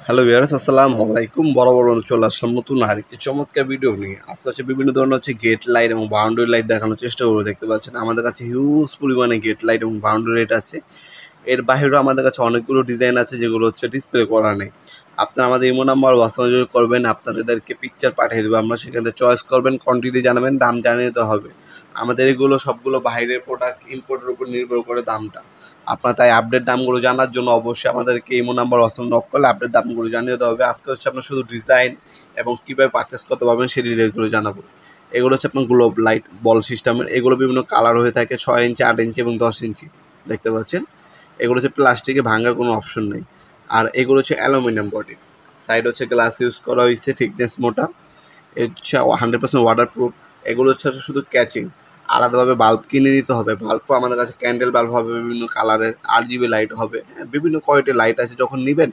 Hello viewers, আসসালামু আলাইকুম। বরাবর চলে আসলাম নতুন আরেকটি চমৎকার ভিডিও নিয়ে। আজকে বিভিন্ন ধরনের গেট লাইট এবং বাউন্ডারি লাইট দেখানোর চেষ্টা করবো। দেখতে পাচ্ছেন আমাদের কাছে হিউজ পরিমাণে গেট লাইট এবং বাউন্ডারি লাইট আছে। এর বাইরেও আমাদের কাছে অনেকগুলো ডিজাইন আছে যেগুলো ডিসপ্লে করা নেই। আপনারা আমাদের ইমো নাম্বার হোয়াটসঅ্যাপে যোগাযোগ করবেন, আপনাদেরকে পিকচার পাঠিয়ে দেবো। আমরা সেখান থেকে চয়েস করবেন, কোয়ান্টিটি জানাবেন, দাম জানিয়ে দিতে হবে। আমাদের এগুলো সবগুলো বাইরের প্রোডাক্ট, ইম্পোর্টের উপর নির্ভর করে দামটা। আপনার তাই আপডেট দামগুলো জানার জন্য অবশ্যই আমাদেরকে ইমো নাম্বার হোয়াটসঅ্যাপ নক করলে আপডেট দামগুলো জানিয়ে দেওয়া হবে। আজকে আপনার শুধু ডিজাইন এবং কীভাবে পারচেস করতে পারবেন সেই ডিটেলগুলো জানাবো। এগুলো আপনার গ্লোব লাইট বল সিস্টেমের। এগুলো বিভিন্ন কালার হয়ে থাকে, 6 ইঞ্চি, 8 ইঞ্চি এবং 10 ইঞ্চি। দেখতে পাচ্ছেন এগুলো প্লাস্টিকে ভাঙার কোনো অপশন নেই। আর এগুলো aluminium body, side glass use করা হয়েছে, থিকনেস মোটা, 100% ওয়াটারপ্রুফ। এগুলো শুধু ক্যাচিং। আলাদাভাবে বাল্ব কিনে নিতে হবে। বাল্বও আমাদের কাছে ক্যান্ডেল বাল্ব হবে, বিভিন্ন কালারের RGB লাইট হবে, হ্যাঁ, বিভিন্ন কোয়ালিটির লাইট আছে। যখন নেবেন